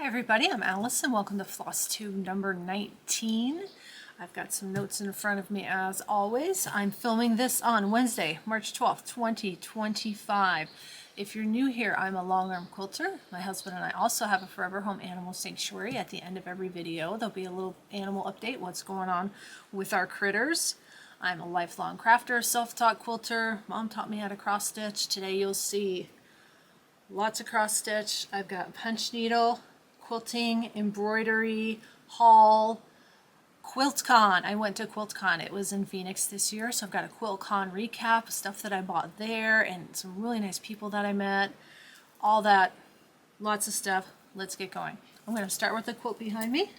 Hi everybody, I'm Alice and welcome to Flosstube number 19. I've got some notes in front of me as always. I'm filming this on Wednesday, March 12th, 2025. If you're new here, I'm a long-arm quilter. My husband and I also have a forever home animal sanctuary. At the end of every video, there'll be a little animal update, what's going on with our critters. I'm a lifelong crafter, self-taught quilter. Mom taught me how to cross stitch. Today you'll see lots of cross stitch. I've got punch needle, quilting, embroidery, haul, Quiltcon. I went to Quiltcon. It was in Phoenix this year, so I've got a Quiltcon recap, stuff that I bought there, and some really nice people that I met. All that, lots of stuff. Let's get going. I'm going to start with the quilt behind me.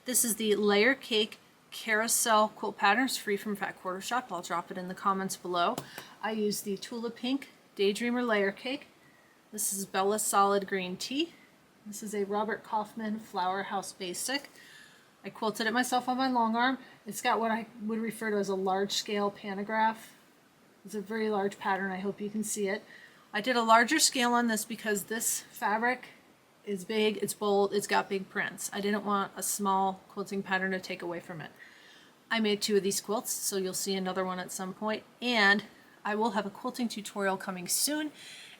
This is the Layer Cake Carousel quilt pattern. It's free from Fat Quarter Shop. I'll drop it in the comments below. I use the Tulip Pink Daydreamer Layer Cake. This is Bella Solid Green Tea. This is a Robert Kaufman Flower House Basic. I quilted it myself on my long arm. It's got what I would refer to as a large scale pantograph. It's a very large pattern. I hope you can see it. I did a larger scale on this because this fabric is big, it's bold, it's got big prints. I didn't want a small quilting pattern to take away from it. I made 2 of these quilts, so you'll see another one at some point, and I will have a quilting tutorial coming soon.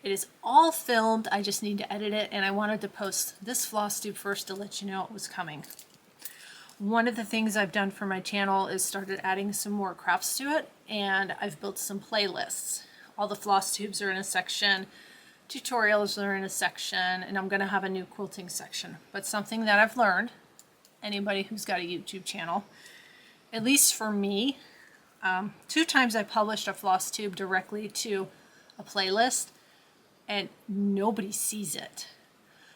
It is all filmed, I just need to edit it, and I wanted to post this Flosstube first to let you know it was coming. One of the things I've done for my channel is started adding some more crafts to it, and I've built some playlists. All the Flosstubes are in a section, tutorials are in a section, and I'm going to have a new quilting section. But something that I've learned, anybody who's got a YouTube channel, at least for me, 2 times I published a Flosstube directly to a playlist, and nobody sees it.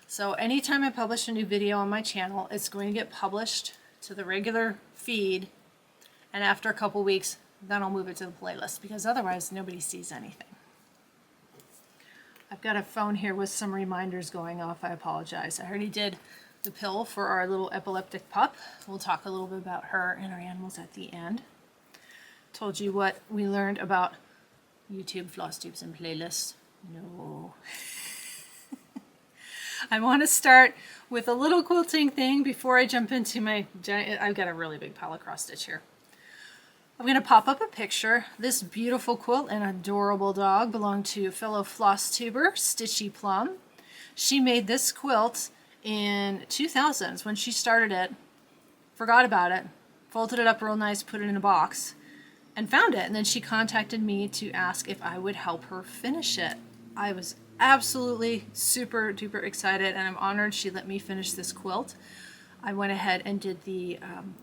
So anytime I publish a new video on my channel, it's going to get published to the regular feed, and after a couple weeks, then I'll move it to the playlist, because otherwise nobody sees anything. I've got a phone here with some reminders going off. I apologize. I already did the pill for our little epileptic pup. We'll talk a little bit about her and our animals at the end. Told you what we learned about YouTube Flosstubes and playlists. No. I want to start with a little quilting thing before I jump into my giant. I've got a really big pile of cross stitch here. I'm going to pop up a picture. This beautiful quilt and adorable dog belong to fellow Flosstuber, Stitchy Plum. She made this quilt in 2000s when she started it, forgot about it, folded it up real nice, put it in a box, and found it. And then she contacted me to ask if I would help her finish it. I was absolutely super duper excited, and I'm honored she let me finish this quilt. I went ahead and did the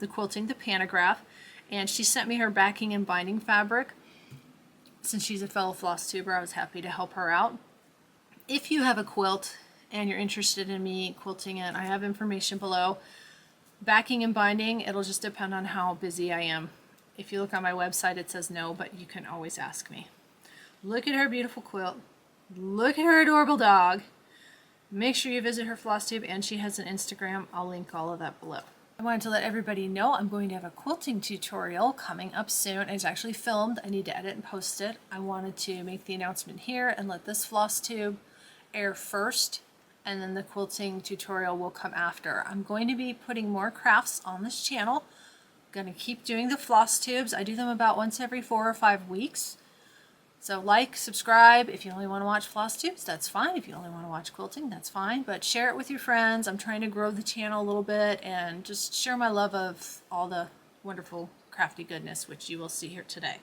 quilting, the pantograph, and she sent me her backing and binding fabric. Since she's a fellow Flosstuber, I was happy to help her out. If you have a quilt and you're interested in me quilting it, I have information below. Backing and binding, it'll just depend on how busy I am. If you look on my website, it says no, but you can always ask me. Look at her beautiful quilt. Look at her adorable dog. Make sure you visit her Flosstube, and she has an Instagram. I'll link all of that below. I wanted to let everybody know I'm going to have a quilting tutorial coming up soon. It's actually filmed. I need to edit and post it. I wanted to make the announcement here and let this Flosstube air first, and then the quilting tutorial will come after. I'm going to be putting more crafts on this channel. I'm going to keep doing the Flosstubes. I do them about once every 4 or 5 weeks. So like, subscribe. If you only want to watch Flosstubes, that's fine. If you only want to watch quilting, that's fine. But share it with your friends. I'm trying to grow the channel a little bit and just share my love of all the wonderful crafty goodness, which you will see here today.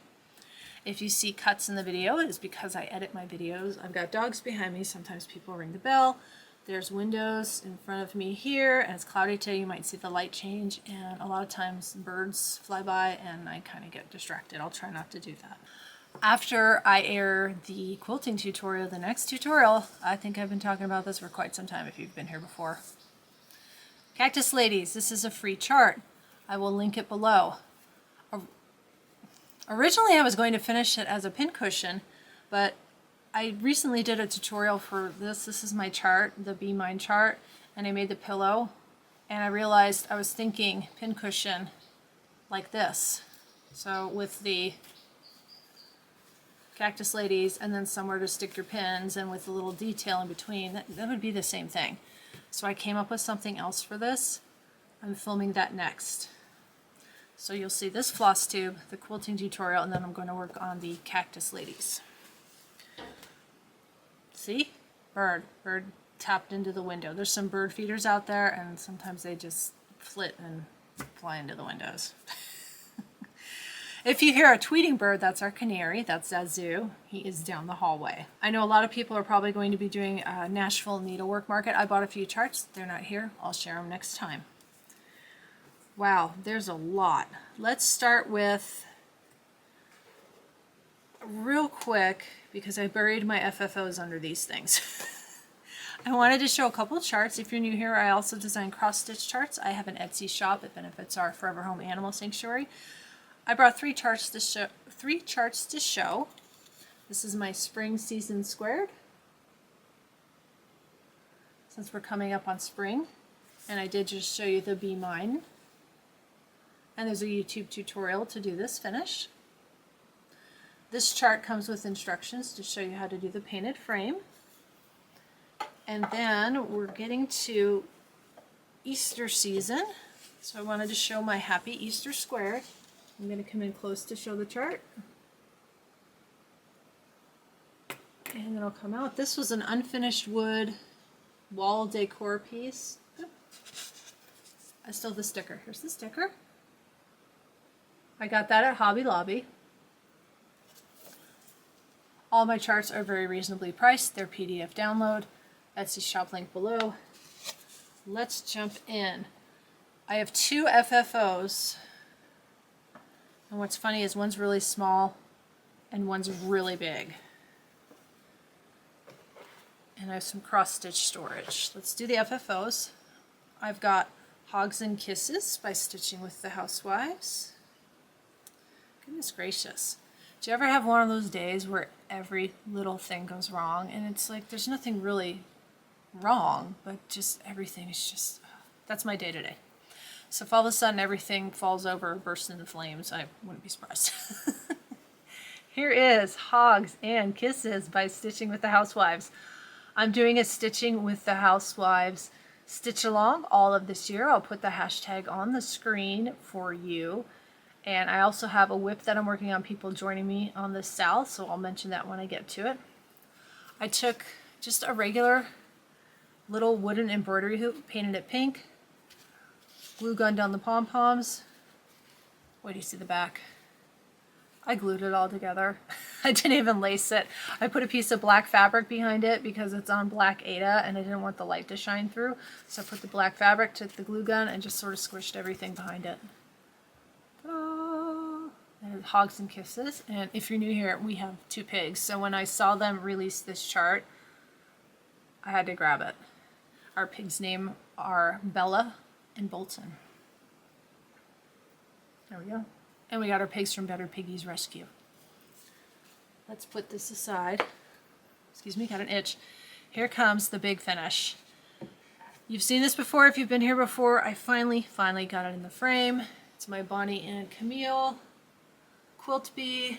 If you see cuts in the video, it is because I edit my videos. I've got dogs behind me. Sometimes people ring the bell. There's windows in front of me here, and it's cloudy today. You might see the light change, and a lot of times birds fly by and I kind of get distracted. I'll try not to do that. After I air the quilting tutorial, the next tutorial, I think I've been talking about this for quite some time if you've been here before. Cactus Ladies, this is a free chart. I will link it below. Originally I was going to finish it as a pincushion, but I recently did a tutorial for this. This is my chart, the Be Mine chart, and I made the pillow, and I realized I was thinking pincushion like this. So with the Cactus Ladies and then somewhere to stick your pins, and with a little detail in between, that would be the same thing. So I came up with something else for this. I'm filming that next. So you'll see this floss tube, the quilting tutorial, and then I'm going to work on the cactus ladies. See? Bird tapped into the window. There's some bird feeders out there, and sometimes they just flit and fly into the windows. If you hear a tweeting bird, that's our canary. That's Zazu. He is down the hallway. I know a lot of people are probably going to be doing a Nashville needlework market. I bought a few charts. They're not here. I'll share them next time. Wow, there's a lot. Let's start with, real quick, because I buried my FFOs under these things. I wanted to show a couple of charts. If you're new here, I also design cross stitch charts. I have an Etsy shop that benefits our Forever Home Animal Sanctuary. I brought three charts to show. This is my spring season squared, since we're coming up on spring, and I did just show you the Be Mine. And there's a YouTube tutorial to do this finish. This chart comes with instructions to show you how to do the painted frame. And then we're getting to Easter season. So I wanted to show my Happy Easter square. I'm going to come in close to show the chart. And it'll come out. This was an unfinished wood wall decor piece. I still have the sticker. Here's the sticker. I got that at Hobby Lobby. All my charts are very reasonably priced. They're PDF download. Etsy shop link below. Let's jump in. I have two FFOs. And what's funny is one's really small and one's really big. And I have some cross stitch storage. Let's do the FFOs. I've got Hogs and Kisses by Stitching with the Housewives. Goodness gracious. Do you ever have one of those days where every little thing goes wrong and it's like there's nothing really wrong, but just everything is just, that's my day today. So if all of a sudden everything falls over or bursts into flames, I wouldn't be surprised. Here is Hogs and Kisses by Stitching with the Housewives. I'm doing a Stitching with the Housewives stitch along all of this year. I'll put the hashtag on the screen for you. And I also have a whip that I'm working on, people joining me on the south, so I'll mention that when I get to it. I took just a regular little wooden embroidery hoop, painted it pink, glue gunned down the pom-poms. Wait, do you see the back? I glued it all together. I didn't even lace it. I put a piece of black fabric behind it because it's on black Ada and I didn't want the light to shine through. So I put the black fabric, took the glue gun, and just sort of squished everything behind it. And Hogs and Kisses. And if you're new here, we have two pigs. So when I saw them release this chart, I had to grab it. Our pigs' name are Bella and Bolton. There we go. And we got our pigs from Better Piggies Rescue. Let's put this aside. Excuse me, got an itch. Here comes the big finish. You've seen this before if you've been here before. I finally got it in the frame. It's my Bonnie and Camille quilt bee.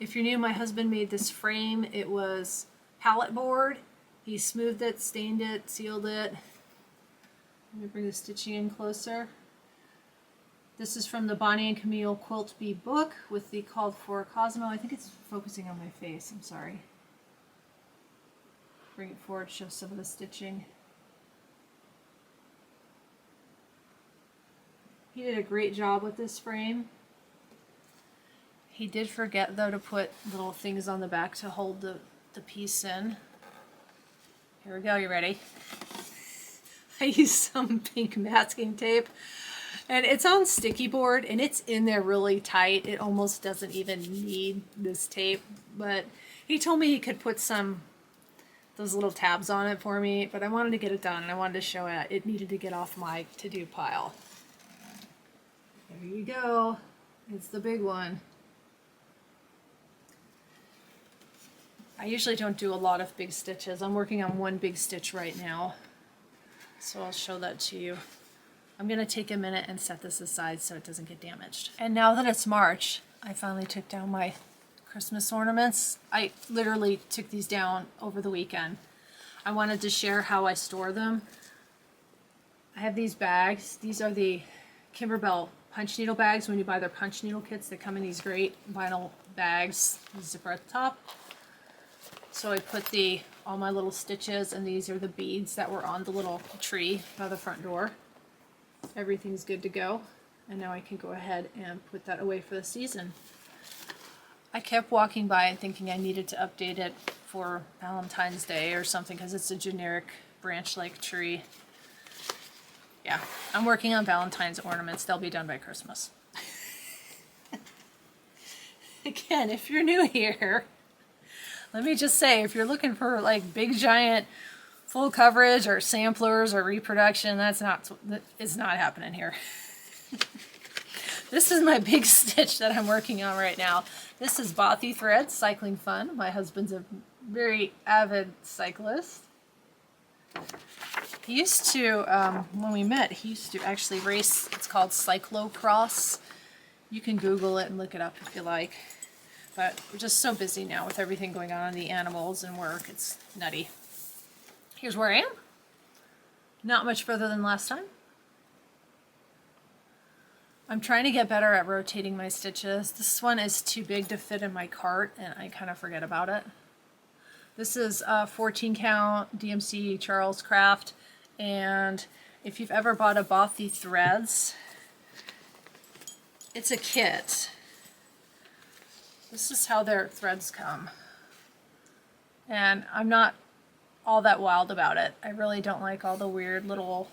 If you're new, my husband made this frame. It was pallet board. He smoothed it, stained it, sealed it. Let me bring the stitching in closer. This is from the Bonnie and Camille Quilt Bee book with the called for Cosmo. I think it's focusing on my face, I'm sorry. Bring it forward, show some of the stitching. He did a great job with this frame. He did forget though to put little things on the back to hold the piece in. Here we go, you ready? I used some pink masking tape. And it's on sticky board and it's in there really tight. It almost doesn't even need this tape. But he told me he could put those little tabs on it for me. But I wanted to get it done and I wanted to show it. It needed to get off my to-do pile. There you go. It's the big one. I usually don't do a lot of big stitches. I'm working on one big stitch right now. So I'll show that to you. I'm going to take a minute and set this aside so it doesn't get damaged. And now that it's March, I finally took down my Christmas ornaments. I literally took these down over the weekend. I wanted to share how I store them. I have these bags. These are the Kimberbell punch needle bags. When you buy their punch needle kits, they come in these great vinyl bags. Zipper at the top. So I put all my little stitches, and these are the beads that were on the little tree by the front door. Everything's good to go. And now I can go ahead and put that away for the season. I kept walking by and thinking I needed to update it for Valentine's Day or something because it's a generic branch-like tree. Yeah, I'm working on Valentine's ornaments. They'll be done by Christmas. Again, if you're new here, let me just say, if you're looking for like big giant full coverage or samplers or reproduction, it's not happening here. This is my big stitch that I'm working on right now. This is Bothy Threads, Cycling Fun. My husband's a very avid cyclist. He used to, when we met, he used to actually race. It's called Cyclocross. You can Google it and look it up if you like. But we're just so busy now with everything going on, the animals and work. It's nutty. Here's where I am. Not much further than last time. I'm trying to get better at rotating my stitches. This one is too big to fit in my cart, and I kind of forget about it. This is a 14 count DMC Charles Craft, and if you've ever bought a Bothy Threads, it's a kit. This is how their threads come. And I'm not all that wild about it. I really don't like all the weird little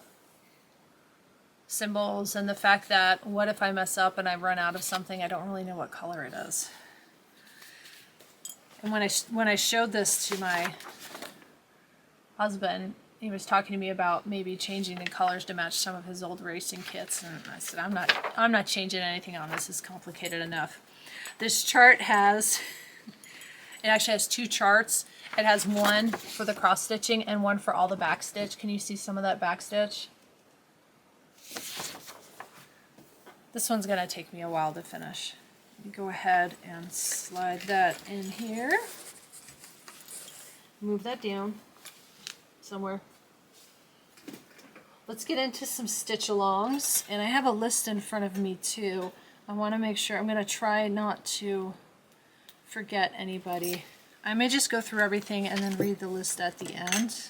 symbols and the fact that what if I mess up and I run out of something, I don't really know what color it is. And when I showed this to my husband, he was talking to me about maybe changing the colors to match some of his old racing kits, and I said, I'm not changing anything on this. It's complicated enough. This chart it actually has two charts. It has one for the cross stitching and one for all the back stitch. Can you see some of that back stitch? This one's going to take me a while to finish. Let me go ahead and slide that in here. Move that down somewhere. Let's get into some stitch alongs, and I have a list in front of me too. I want to make sure, I'm going to try not to forget anybody. I may just go through everything and then read the list at the end.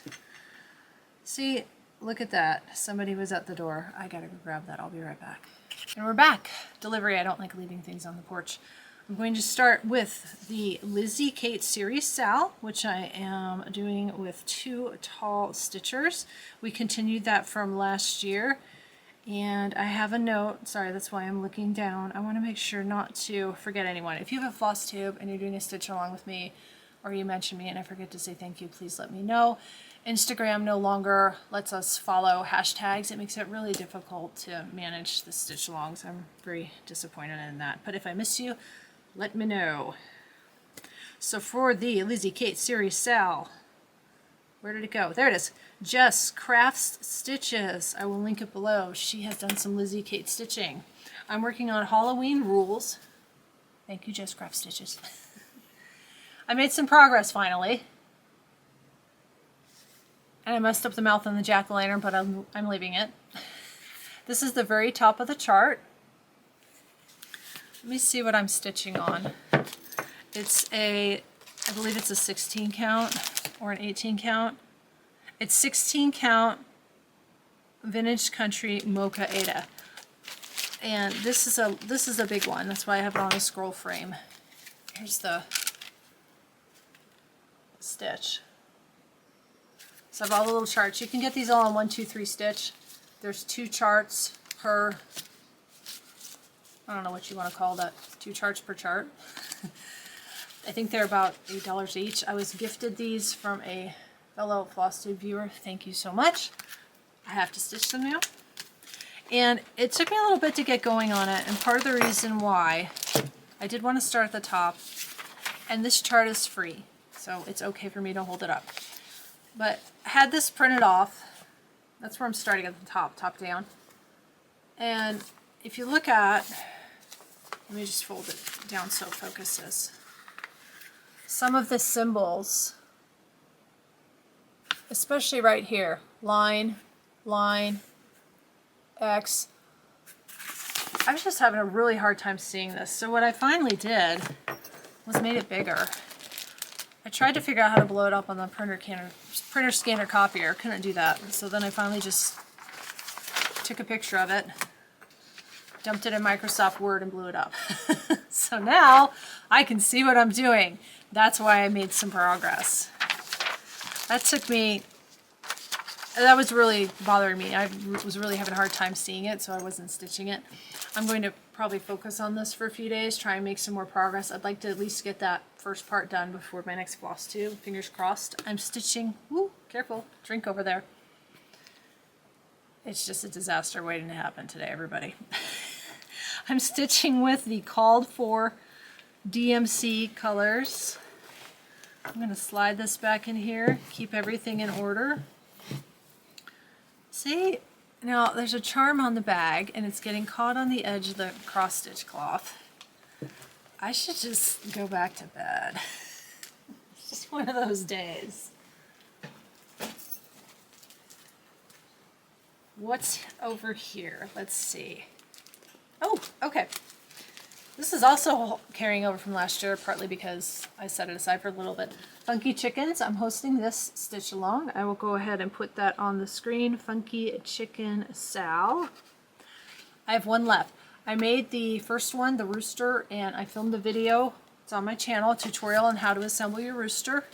See, look at that. Somebody was at the door. I gotta go grab that. I'll be right back. And we're back. Delivery. I don't like leaving things on the porch. I'm going to start with the Lizzie Kate Series Sal, which I am doing with 2 tall stitchers. We continued that from last year. And I have a note, sorry, that's why I'm looking down. I want to make sure not to forget anyone. If you have a Flosstube and you're doing a stitch along with me, or you mention me and I forget to say thank you, please let me know. Instagram no longer lets us follow hashtags. It makes it really difficult to manage the stitch alongs. I'm very disappointed in that. But if I miss you, let me know. So for the Lizzie Kate Series Sal, where did it go? There it is. Jess Crafts Stitches. I will link it below. She has done some Lizzie Kate stitching. I'm working on Halloween rules. Thank you, Jess Crafts Stitches. I made some progress finally. And I messed up the mouth on the jack-o'-lantern, but I'm leaving it. This is the very top of the chart. Let me see what I'm stitching on. It's I believe it's a 16 count or an 18 count. It's 16 count Vintage Country Mocha Ada. And this is a big one. That's why I have it on a scroll frame. Here's the stitch. So I have all the little charts. You can get these all on 1, 2, 3 stitch. There's 2 charts per, I don't know what you want to call that, 2 charts per chart. I think they're about $8 each. I was gifted these from a fellow Flosstube viewer. Thank you so much. I have to stitch them now. And it took me a little bit to get going on it, and part of the reason why, I did want to start at the top, and this chart is free, so it's okay for me to hold it up. But I had this printed off. That's where I'm starting at the top down. And if you look at, let me just fold it down so it focuses. Some of the symbols, especially right here, line, line, X. I was just having a really hard time seeing this. So what I finally did was made it bigger. I tried to figure out how to blow it up on the printer scanner copier. Couldn't do that. So then I finally just took a picture of it, dumped it in Microsoft Word and blew it up. So now I can see what I'm doing. That's why I made some progress. That took me, that was really bothering me. I was really having a hard time seeing it, so I wasn't stitching it. I'm going to probably focus on this for a few days, try and make some more progress. I'd like to at least get that first part done before my next floss tube. Fingers crossed. I'm stitching, woo, careful, drink over there. It's just a disaster waiting to happen today, everybody. I'm stitching with the called for DMC colors. I'm going to slide this back in here, keep everything in order. See, now there's a charm on the bag and it's getting caught on the edge of the cross stitch cloth. I should just go back to bed. It's just one of those days. What's over here? Let's see. Oh, okay. This is also carrying over from last year, partly because I set it aside for a little bit. Funky Chickens, I'm hosting this stitch along. I will go ahead and put that on the screen. Funky Chicken Sal. I have one left. I made the first one, the rooster, and I filmed the video. It's on my channel, a tutorial on how to assemble your rooster.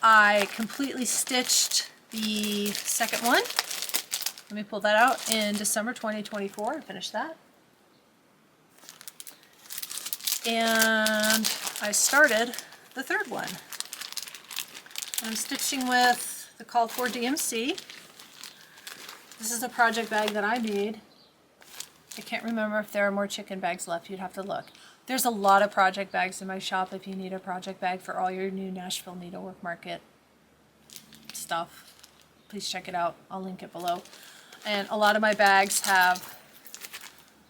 I completely stitched the second one. Let me pull that out in December 2024. I finished that. And I started the third one. I'm stitching with the called for DMC. This is a project bag that I made. I can't remember if there are more chicken bags left. You'd have to look. There's a lot of project bags in my shop if you need a project bag for all your new Nashville Needlework Market stuff. Please check it out. I'll link it below. And a lot of my bags have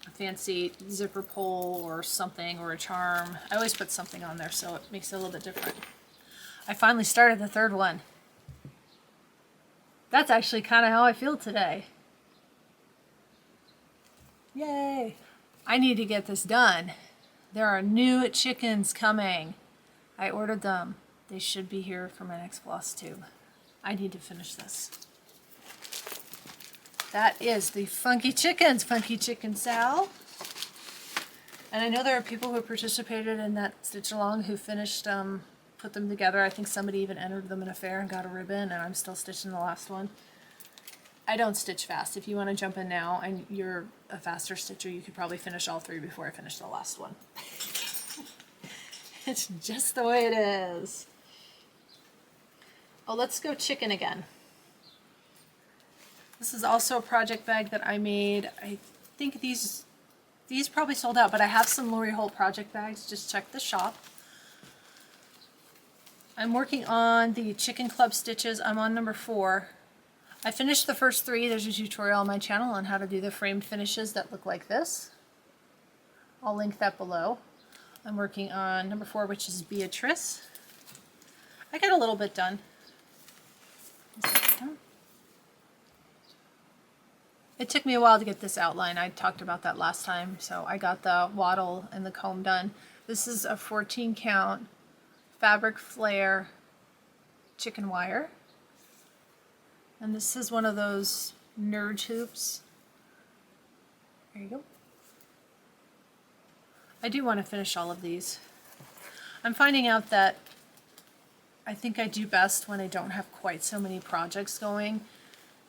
a fancy zipper pull or something, or a charm. I always put something on there so it makes it a little bit different. I finally started the third one. That's actually kind of how I feel today. Yay! I need to get this done. There are new chickens coming. I ordered them. They should be here for my next floss tube. I need to finish this. That is the Funky Chickens, Funky Chicken Sal. And I know there are people who participated in that stitch along who finished, put them together. I think somebody even entered them in a fair and got a ribbon, and I'm still stitching the last one. I don't stitch fast. If you want to jump in now and you're a faster stitcher, you could probably finish all three before I finish the last one. It's just the way it is. Oh, let's go chicken again. This is also a project bag that I made. I think these probably sold out, but I have some Lori Holt project bags. Just check the shop. I'm working on the Chicken Club stitches. I'm on number 4. I finished the first 3. There's a tutorial on my channel on how to do the framed finishes that look like this. I'll link that below. I'm working on number 4, which is Beatrice. I got a little bit done. It took me a while to get this outline. I talked about that last time. So I got the wattle and the comb done. This is a 14 count fabric flare chicken wire. And this is one of those nerd hoops. There you go. I do want to finish all of these. I'm finding out that I think I do best when I don't have quite so many projects going.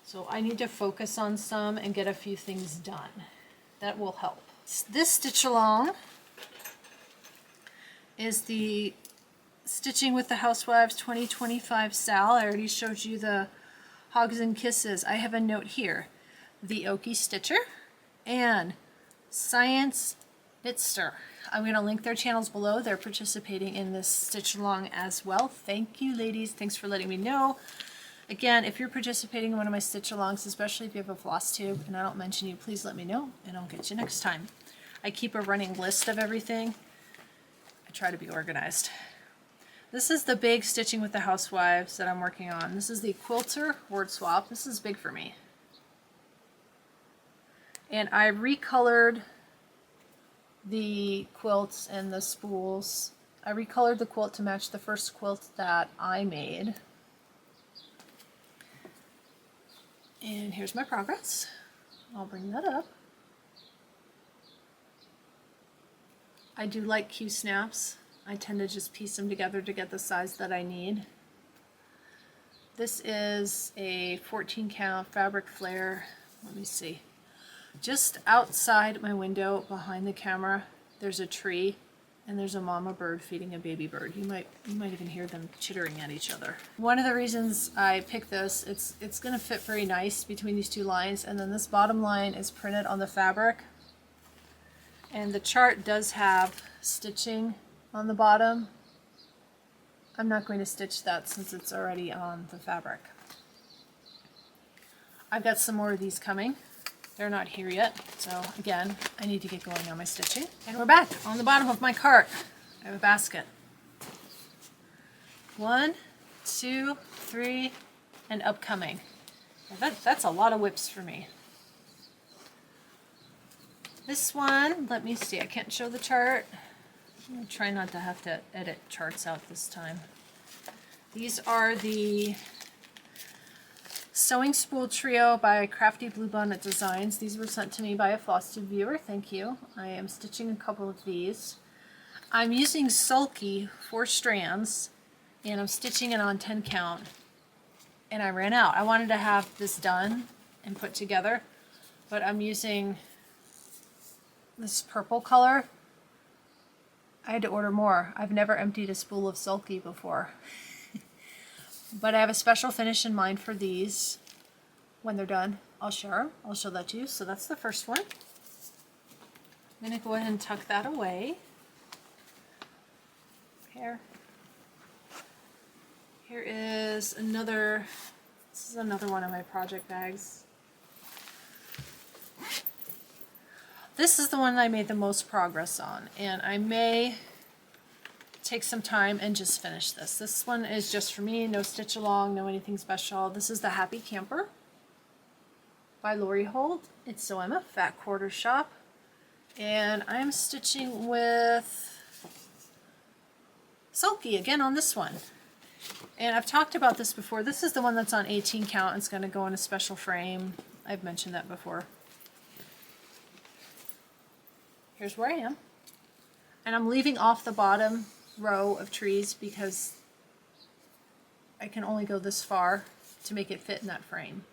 So I need to focus on some and get a few things done. That will help. This stitch along is the Stitching with the Housewives 2025 Sal. I already showed you the Hugs and Kisses. I have a note here. The Okie Stitcher and Science Bitster. I'm going to link their channels below. They're participating in this stitch along as well. Thank you, ladies. Thanks for letting me know. Again, if you're participating in one of my stitch alongs, especially if you have a floss tube and I don't mention you, please let me know and I'll get you next time. I keep a running list of everything. I try to be organized. This is the big Stitching with the Housewives that I'm working on. This is the Quilter Word Swap. This is big for me. And I recolored the quilts and the spools. I recolored the quilt to match the first quilt that I made. And here's my progress. I'll bring that up. I do like Q-snaps. I tend to just piece them together to get the size that I need. This is a 14 count fabric flare. Let me see. Just outside my window behind the camera, there's a tree and there's a mama bird feeding a baby bird. You might even hear them chittering at each other. One of the reasons I picked this, it's gonna fit very nice between these two lines, and then this bottom line is printed on the fabric. And the chart does have stitching on the bottom. I'm not going to stitch that since it's already on the fabric. I've got some more of these coming. They're not here yet, so again, I need to get going on my stitching. And we're back on the bottom of my cart. I have a basket. 1, 2, 3, and upcoming. That's a lot of whips for me. This one, let me see, I can't show the chart. I'm gonna try not to have to edit charts out this time. These are the Sewing Spool Trio by Crafty Bluebonnet Designs. These were sent to me by a Flosstube viewer. Thank you. I am stitching a couple of these. I'm using Sulky 4 strands, and I'm stitching it on 10 count. And I ran out. I wanted to have this done and put together, but I'm using this purple color. I had to order more. I've never emptied a spool of Sulky before. But I have a special finish in mind for these. When they're done, I'll show that to you. So that's the first one. I'm going to go ahead and tuck that away. Here is another, this is another one of my project bags. This is the one that I made the most progress on, and I may take some time and just finish this. This one is just for me, no stitch along, no anything special. This is the Happy Camper by Lori Holt. It's So I'm a Fat Quarter Shop, and I'm stitching with Sulky again on this one. And I've talked about this before. This is the one that's on 18 count. It's going to go in a special frame. I've mentioned that before. Here's where I am. And I'm leaving off the bottom row of trees because I can only go this far to make it fit in that frame.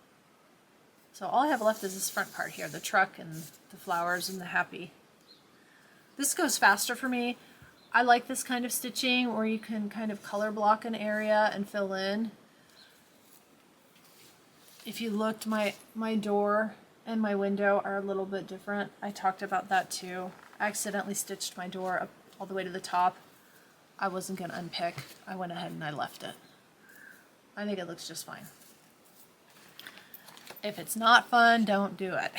So all I have left is this front part here, the truck and the flowers and the happy. This goes faster for me. I like this kind of stitching where you can kind of color block an area and fill in. If you looked, my door and my window are a little bit different. I talked about that too. I accidentally stitched my door up all the way to the top. I wasn't going to unpick. I went ahead and I left it. I think it looks just fine. If it's not fun, don't do it.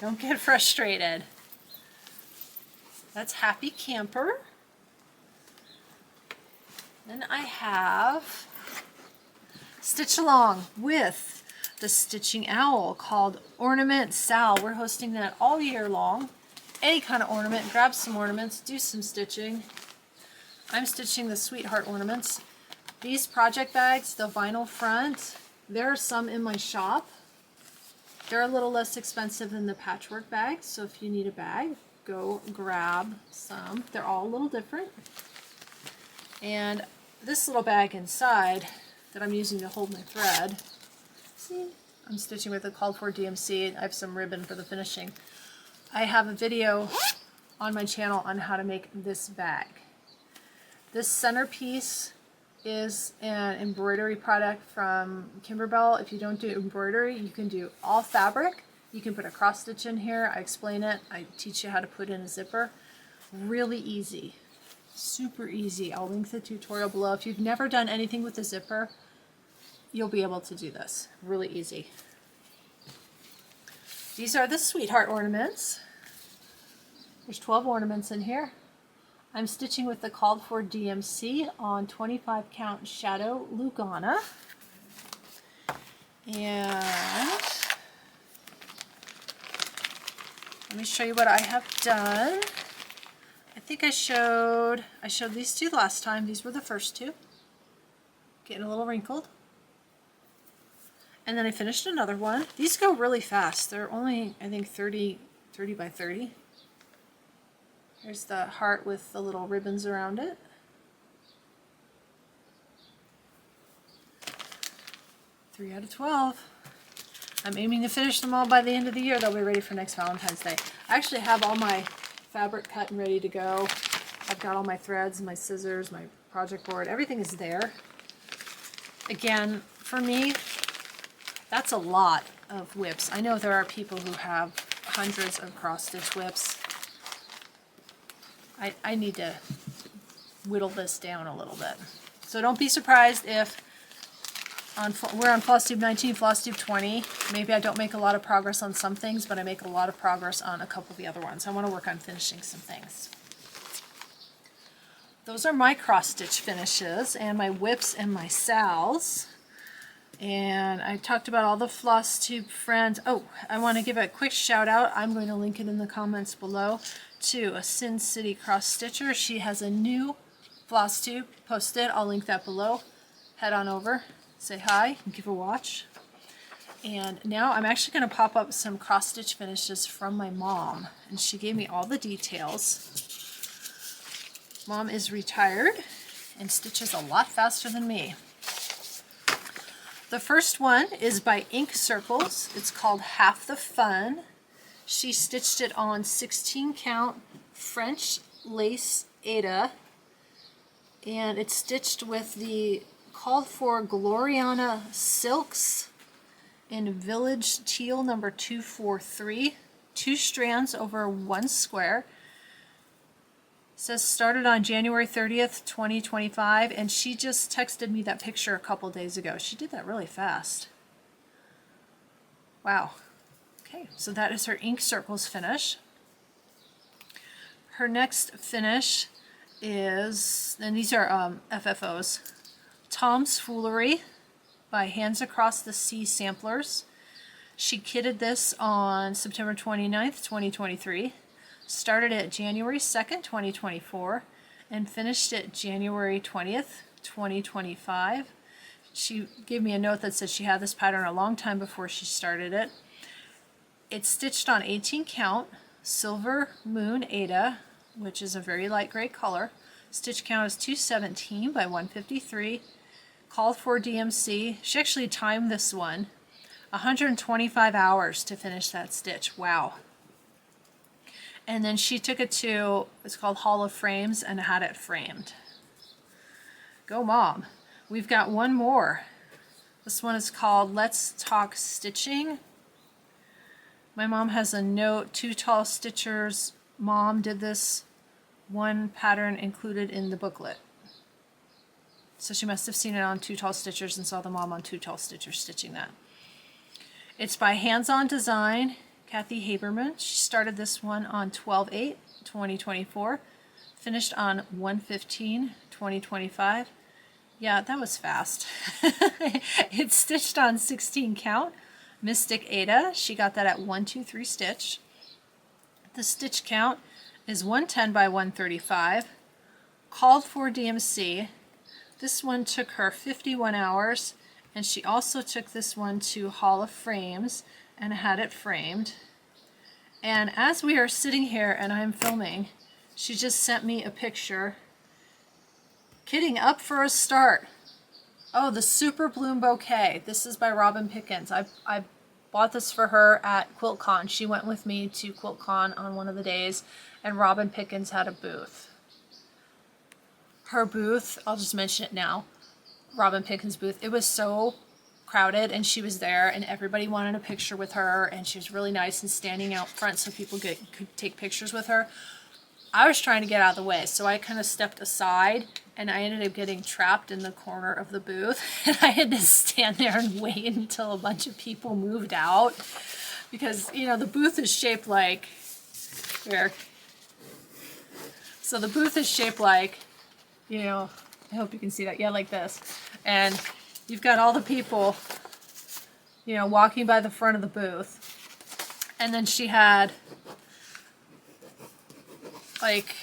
Don't get frustrated. That's Happy Camper. Then I have Stitch Along with the Stitching Owl called Ornaments. Sal, we're hosting that all year long. Any kind of ornament, grab some ornaments, do some stitching. I'm stitching the Sweetheart Ornaments. These project bags, the vinyl front, there are some in my shop. They're a little less expensive than the patchwork bags, so if you need a bag, go grab some. They're all a little different. And this little bag inside that I'm using to hold my thread, see, I'm stitching with a called for DMC. I have some ribbon for the finishing. I have a video on my channel on how to make this bag. This centerpiece is an embroidery product from Kimberbell. If you don't do embroidery, you can do all fabric. You can put a cross stitch in here. I explain it. I teach you how to put in a zipper. Really easy. Super easy. I'll link the tutorial below. If you've never done anything with a zipper, you'll be able to do this. Really easy. These are the Sweetheart Ornaments. There's 12 ornaments in here. I'm stitching with the called for DMC on 25 count Shadow Lugana. And Let me show you what I have done. I think I showed these two last time. These were the first two. Getting a little wrinkled. And then I finished another one. These go really fast. They're only, I think, 30 by 30. Here's the heart with the little ribbons around it. Three out of 12. I'm aiming to finish them all by the end of the year. They'll be ready for next Valentine's Day. I actually have all my fabric cut and ready to go. I've got all my threads, my scissors, my project board. Everything is there. Again, for me, that's a lot of whips. I know there are people who have hundreds of cross stitch whips. I need to whittle this down a little bit. So don't be surprised if we're on Flosstube 19, Flosstube 20. Maybe I don't make a lot of progress on some things, but I make a lot of progress on a couple of the other ones. I want to work on finishing some things. Those are my cross stitch finishes and my whips and my sals. And I talked about all the Flosstube friends. Oh, I want to give a quick shout out. I'm going to link it in the comments below to a Sin City cross stitcher. She has a new Flosstube posted. I'll link that below. Head on over, say hi, and give a watch. And now I'm actually going to pop up some cross stitch finishes from my mom. And she gave me all the details. Mom is retired and stitches a lot faster than me. The first one is by Ink Circles. It's called Half the Fun. She stitched it on 16 count French lace Aida, and it's stitched with the called for Gloriana silks in Village Teal number 243, 2 strands over 1 square. It says started on January 30th, 2025, and she just texted me that picture a couple days ago. She did that really fast. Wow. Okay, so that is her Ink Circles finish. Her next finish is, and these are FFOs, Tom's Foolery by Hands Across the Sea Samplers. She kitted this on September 29th, 2023. Started it January 2nd, 2024, and finished it January 20th, 2025. She gave me a note that said she had this pattern a long time before she started it. It's stitched on 18 count, Silver Moon Aida, which is a very light gray color. Stitch count is 217 by 153. Called for DMC. She actually timed this one 125 hours to finish that stitch. Wow. And then she took it to, it's called Hall of Frames, and had it framed. Go Mom. We've got one more. This one is called Let's Talk Stitching. My mom has a note, 2 tall stitchers. Mom did this one pattern included in the booklet. So she must have seen it on 2 tall stitchers and saw the mom on 2 tall stitchers stitching that. It's by Hands On Design, Kathy Haberman. She started this one on 12/8/2024, finished on 1/15/2025. Yeah, that was fast. It's stitched on 16 count, Mystic Aida. She got that at 123 stitch. The stitch count is 110 by 135. Called for DMC. This one took her 51 hours, and she also took this one to Hall of Frames and had it framed. And as we are sitting here and I'm filming, she just sent me a picture. Kitting up for a start. Oh, the Super Bloom Bouquet. This is by Robin Pickens. I bought this for her at Quiltcon. She went with me to Quiltcon on one of the days, and Robin Pickens had a booth. Her booth, I'll just mention it now, Robin Pickens' booth, it was so crowded, and she was there, and everybody wanted a picture with her, and she was really nice and standing out front so people could take pictures with her. I was trying to get out of the way, so I kind of stepped aside, and I ended up getting trapped in the corner of the booth, and I had to stand there and wait until a bunch of people moved out, because, you know, the booth is shaped like, here, so the booth is shaped like, you know, I hope you can see that, yeah, like this, and you've got all the people, you know, walking by the front of the booth, and then she had like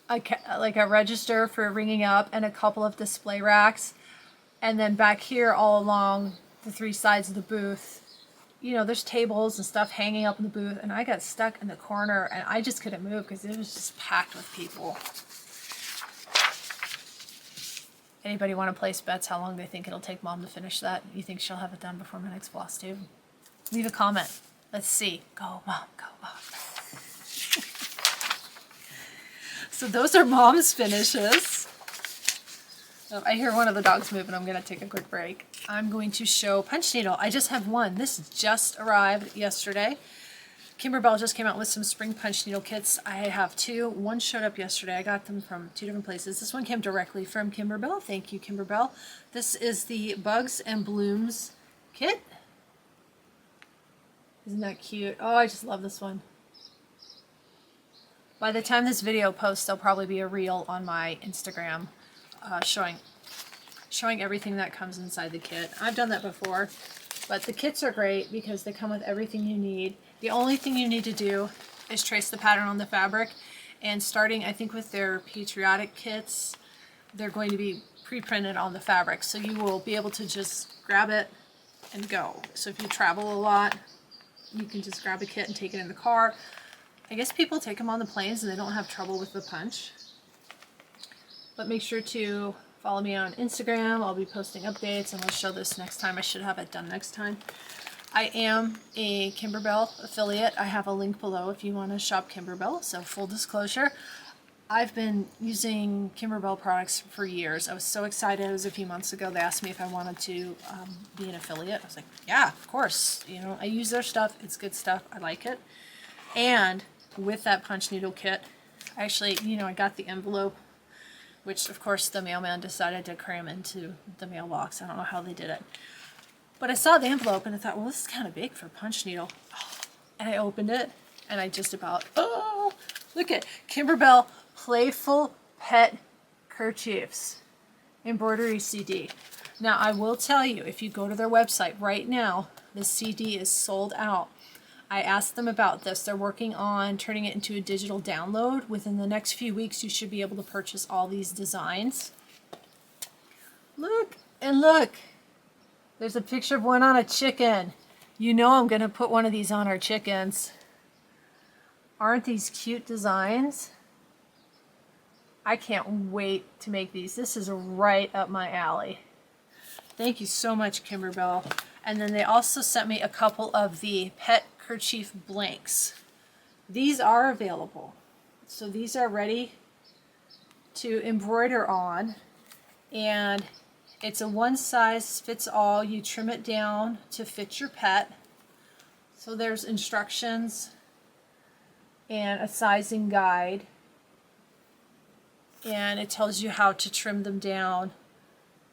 a register for ringing up and a couple of display racks. And then back here all along the three sides of the booth, you know, there's tables and stuff hanging up in the booth, and I got stuck in the corner and I just couldn't move because it was just packed with people. Anybody want to place bets how long they think it'll take Mom to finish that? You think she'll have it done before my next floss tube? Leave a comment. Let's see. Go, Mom. Go, Mom. So those are Mom's finishes. Oh, I hear one of the dogs moving. I'm going to take a quick break. I'm going to show punch needle. I just have one. This just arrived yesterday. Kimberbell just came out with some spring punch needle kits. I have two. One showed up yesterday. I got them from two different places. This one came directly from Kimberbell. Thank you, Kimberbell. This is the Bugs and Blooms kit. Isn't that cute? Oh, I just love this one. By the time this video posts, there'll probably be a reel on my Instagram showing everything that comes inside the kit. I've done that before, but the kits are great because they come with everything you need. The only thing you need to do is trace the pattern on the fabric, and starting I think with their patriotic kits, they're going to be pre-printed on the fabric, so you will be able to just grab it and go. So if you travel a lot, you can just grab a kit and take it in the car. I guess people take them on the planes and they don't have trouble with the punch. But make sure to follow me on Instagram. I'll be posting updates, and I'll show this next time. I should have it done next time. I am a Kimberbell affiliate. I have a link below if you want to shop Kimberbell. So full disclosure, I've been using Kimberbell products for years. I was so excited. It was a few months ago. They asked me if I wanted to be an affiliate. I was like, yeah, of course. You know, I use their stuff. It's good stuff. I like it. And with that punch needle kit, actually, you know, I got the envelope, which of course the mailman decided to cram into the mailbox. I don't know how they did it. But I saw the envelope and I thought, well, this is kind of big for a punch needle. And I opened it and I just about, oh, look at Kimberbell Playful Pet Kerchiefs embroidery CD. Now I will tell you, if you go to their website right now, the CD is sold out. I asked them about this. They're working on turning it into a digital download. Within the next few weeks, you should be able to purchase all these designs. Look and look. There's a picture of one on a chicken. You know I'm going to put one of these on our chickens. Aren't these cute designs? I can't wait to make these. This is right up my alley. Thank you so much, Kimberbell. And then they also sent me a couple of the pet kerchief blanks. These are available. So these are ready to embroider on, and it's a one size fits all. You trim it down to fit your pet. So there's instructions and a sizing guide, and it tells you how to trim them down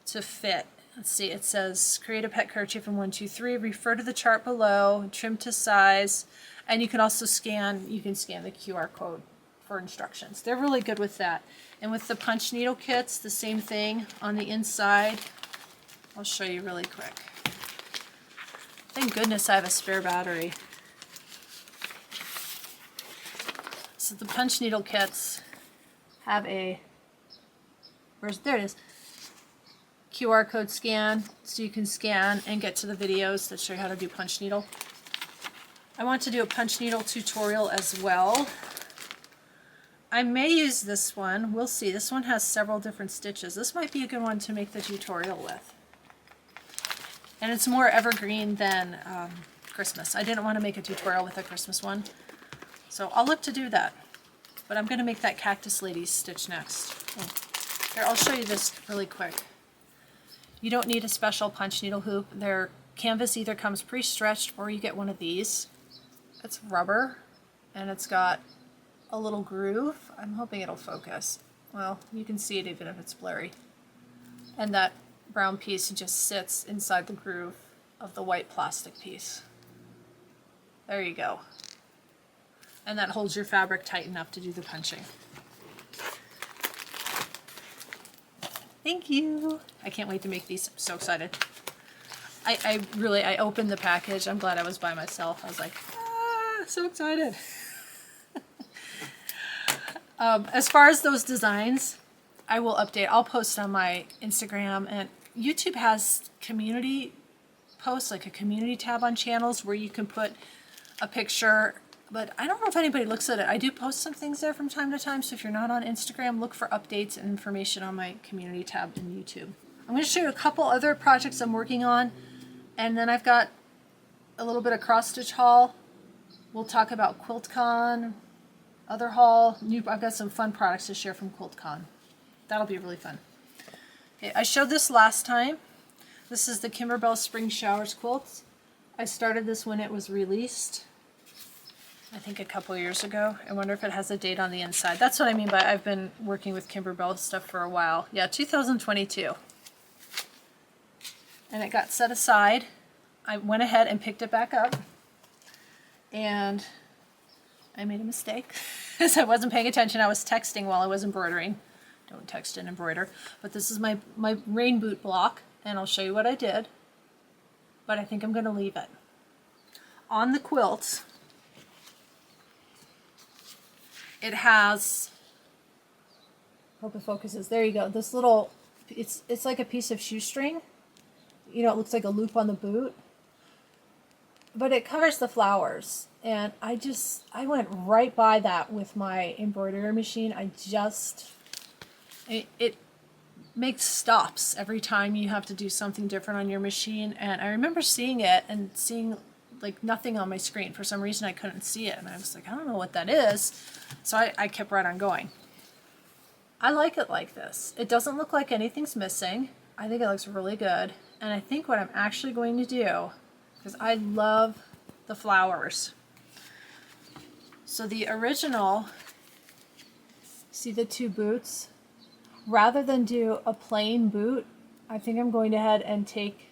to fit. Let's see, it says create a pet kerchief in 1, 2, 3, refer to the chart below, trim to size, and you can also scan the QR code for instructions. They're really good with that. And with the punch needle kits, the same thing on the inside. I'll show you really quick. Thank goodness I have a spare battery. So the punch needle kits have a, there it is, QR code scan, so you can scan and get to the videos that show you how to do punch needle. I want to do a punch needle tutorial as well. I may use this one. We'll see. This one has several different stitches. This might be a good one to make the tutorial with. And it's more evergreen than Christmas. I didn't want to make a tutorial with a Christmas one, so I'll look to do that. But I'm going to make that cactus lady stitch next. Here, I'll show you this really quick. You don't need a special punch needle hoop. Their canvas either comes pre-stretched or you get one of these. It's rubber and it's got a little groove. I'm hoping it'll focus. Well, you can see it even if it's blurry. And that brown piece just sits inside the groove of the white plastic piece. There you go. And that holds your fabric tight enough to do the punching. Thank you. I can't wait to make these. I'm so excited. I opened the package. I'm glad I was by myself. I was like, ah, so excited. As far as those designs, I will update. I'll post on my Instagram, and YouTube has community posts, like a community tab on channels where you can put a picture, but I don't know if anybody looks at it. I do post some things there from time to time, so if you're not on Instagram, look for updates and information on my community tab in YouTube. I'm going to show you a couple other projects I'm working on, and then I've got a little bit of cross stitch haul. We'll talk about Quiltcon, other haul. I've got some fun products to share from Quiltcon. That'll be really fun. Okay, I showed this last time. This is the Kimberbell Spring Showers quilts. I started this when it was released, I think a couple years ago. I wonder if it has a date on the inside. That's what I mean by I've been working with Kimberbell stuff for a while. Yeah, 2022. And it got set aside. I went ahead and picked it back up, and I made a mistake because I wasn't paying attention. I was texting while I was embroidering. Don't text and embroider. But this is my rain boot block, and I'll show you what I did. But I think I'm going to leave it. On the quilt, it has, hope it focuses, there you go, this little, it's like a piece of shoestring. You know, it looks like a loop on the boot, but it covers the flowers. And I went right by that with my embroidery machine. It makes stops every time you have to do something different on your machine. And I remember seeing it and seeing like nothing on my screen. For some reason I couldn't see it, and I was like, I don't know what that is. So I kept right on going. I like it like this. It doesn't look like anything's missing. I think it looks really good. And I think what I'm actually going to do, because I love the flowers. So the original, see the two boots? Rather than do a plain boot, I think I'm going to head and take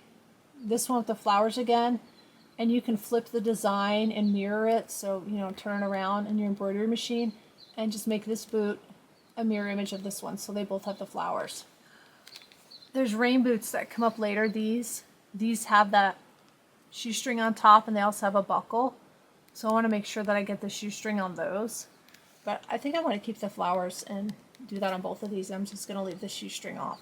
this one with the flowers again, and you can flip the design and mirror it, so you know, turn around in your embroidery machine and just make this boot a mirror image of this one, so they both have the flowers. There's rain boots that come up later. These have that shoestring on top, and they also have a buckle, so I want to make sure that I get the shoestring on those. But I think I want to keep the flowers and do that on both of these. I'm just going to leave the shoestring off.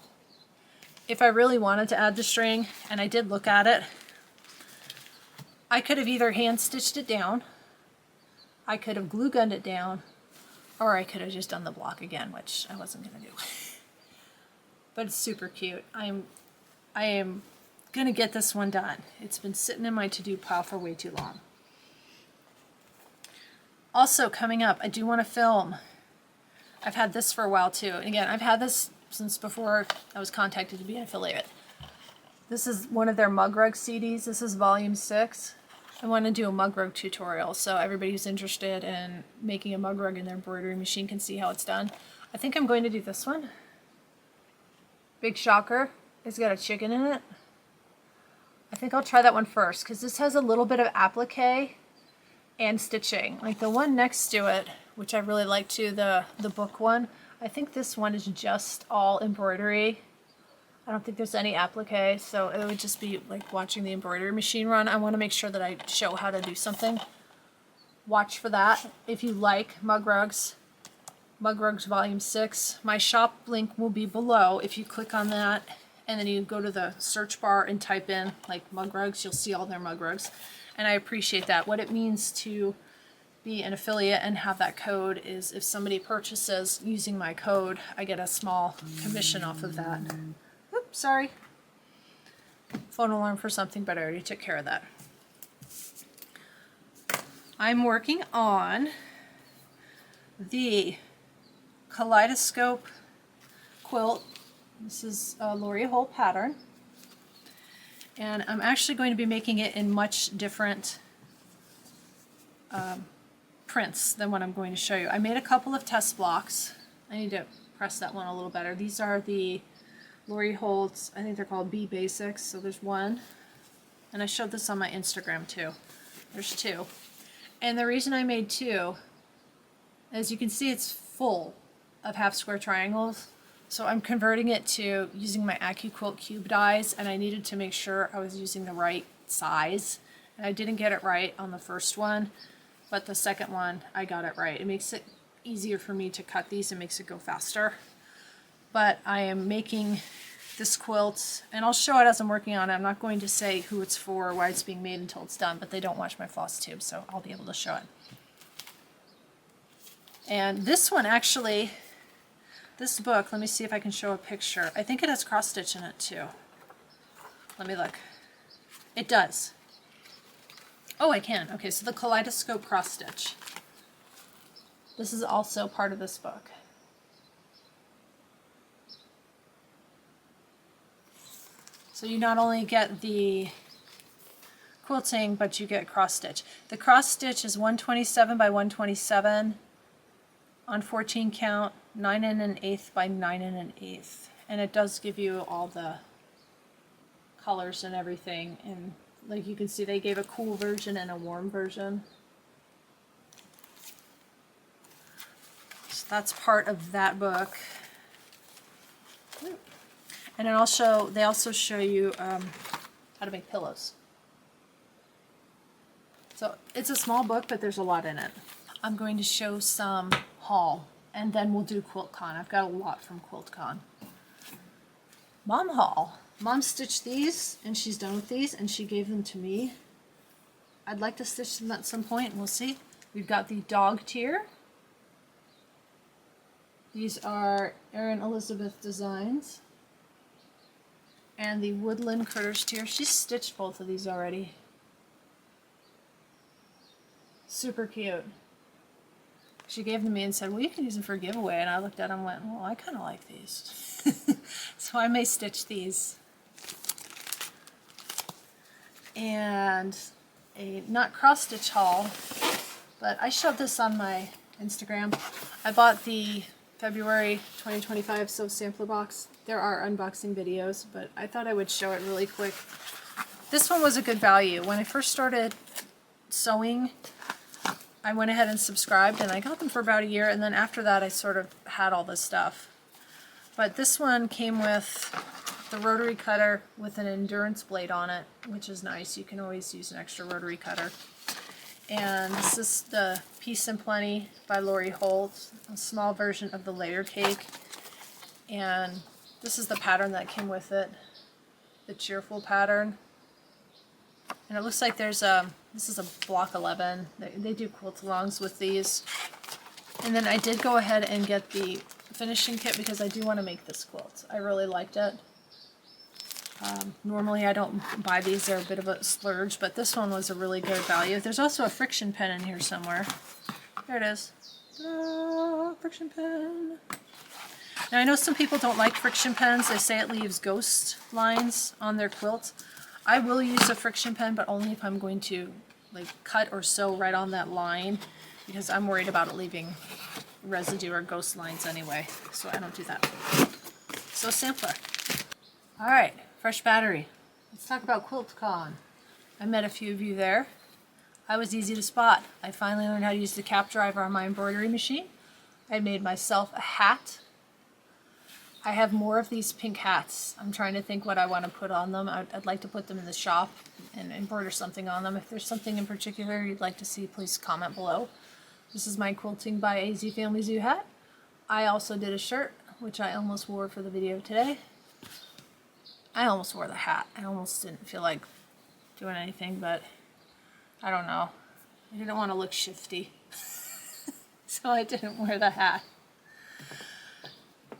If I really wanted to add the string, and I did look at it, I could have either hand stitched it down, I could have glue gunned it down, or I could have just done the block again, which I wasn't going to do. But it's super cute. I am going to get this one done. It's been sitting in my to-do pile for way too long. Also coming up, I do want to film. I've had this for a while too. And again, I've had this since before I was contacted to be an affiliate. This is one of their mug rug CDs. This is volume 6. I want to do a mug rug tutorial, so everybody who's interested in making a mug rug in their embroidery machine can see how it's done. I think I'm going to do this one. Big shocker, it's got a chicken in it. I think I'll try that one first, because this has a little bit of applique and stitching. Like the one next to it, which I really like too, the book one, I think this one is just all embroidery. I don't think there's any applique, so it would just be like watching the embroidery machine run. I want to make sure that I show how to do something. Watch for that. If you like mug rugs volume 6, my shop link will be below. If you click on that and then you go to the search bar and type in like mug rugs, you'll see all their mug rugs. And I appreciate that. What it means to be an affiliate and have that code is if somebody purchases using my code, I get a small commission off of that. Oops, sorry. Phone alarm for something, but I already took care of that. I'm working on the Kaleidoscope quilt. This is a Lori Hole pattern. And I'm actually going to be making it in much different prints than what I'm going to show you. I made a couple of test blocks. I need to press that one a little better. These are the Lori Holt's, I think they're called B Basics. So there's one. And I showed this on my Instagram too. There's 2. And the reason I made 2, as you can see, it's full of half square triangles. So I'm converting it to using my AccuQuilt cube dies, and I needed to make sure I was using the right size. And I didn't get it right on the first one, but the second one I got it right. It makes it easier for me to cut these. It makes it go faster. But I am making this quilt, and I'll show it as I'm working on it. I'm not going to say who it's for or why it's being made until it's done, but they don't watch my floss tube, so I'll be able to show it. And this one actually, this book, let me see if I can show a picture. I think it has cross stitch in it too. Let me look. It does. Oh, I can. Okay, so the Kaleidoscope Cross Stitch. This is also part of this book. So you not only get the quilting, but you get cross stitch. The cross stitch is 127 by 127 on 14 count, 9 1/8 by 9 1/8. And it does give you all the colors and everything. And like you can see, they gave a cool version and a warm version. So that's part of that book. And then they also show you how to make pillows. So it's a small book, but there's a lot in it. I'm going to show some haul, and then we'll do Quiltcon. I've got a lot from Quiltcon. Mom haul. Mom stitched these, and she's done with these, and she gave them to me. I'd like to stitch them at some point, and we'll see. We've got the dog tier. These are Erin Elizabeth designs. And the Woodland Critters tier. She's stitched both of these already. Super cute. She gave them to me and said, well, you can use them for a giveaway. And I looked at them and went, well, I kind of like these. So I may stitch these. And a not cross stitch haul, but I showed this on my Instagram. I bought the February 2025 Sew Sampler Box. There are unboxing videos, but I thought I would show it really quick. This one was a good value. When I first started sewing, I went ahead and subscribed, and I got them for about a year, and then after that I sort of had all this stuff. But this one came with the rotary cutter with an endurance blade on it, which is nice. You can always use an extra rotary cutter. And this is the Peace and Plenty by Lori Holt, a small version of the layer cake. And this is the pattern that came with it, the cheerful pattern. And it looks like there's this is a block 11. They do quilt-alongs with these. And then I did go ahead and get the finishing kit because I do want to make this quilt. I really liked it. Normally I don't buy these, they're a bit of a splurge, but this one was a really good value. There's also a friction pen in here somewhere. There it is. Friction pen. Now I know some people don't like friction pens. They say it leaves ghost lines on their quilt. I will use a friction pen, but only if I'm going to like cut or sew right on that line, because I'm worried about it leaving residue or ghost lines anyway, so I don't do that. So sampler. Alright, fresh battery. Let's talk about Quiltcon. I met a few of you there. I was easy to spot. I finally learned how to use the cap driver on my embroidery machine. I made myself a hat. I have more of these pink hats. I'm trying to think what I want to put on them. I'd like to put them in the shop and embroider something on them. If there's something in particular you'd like to see, please comment below. This is my Quilting by AZ Family Zoo hat. I also did a shirt, which I almost wore for the video today. I almost wore the hat. I almost didn't feel like doing anything, but I don't know. I didn't want to look shifty. So I didn't wear the hat.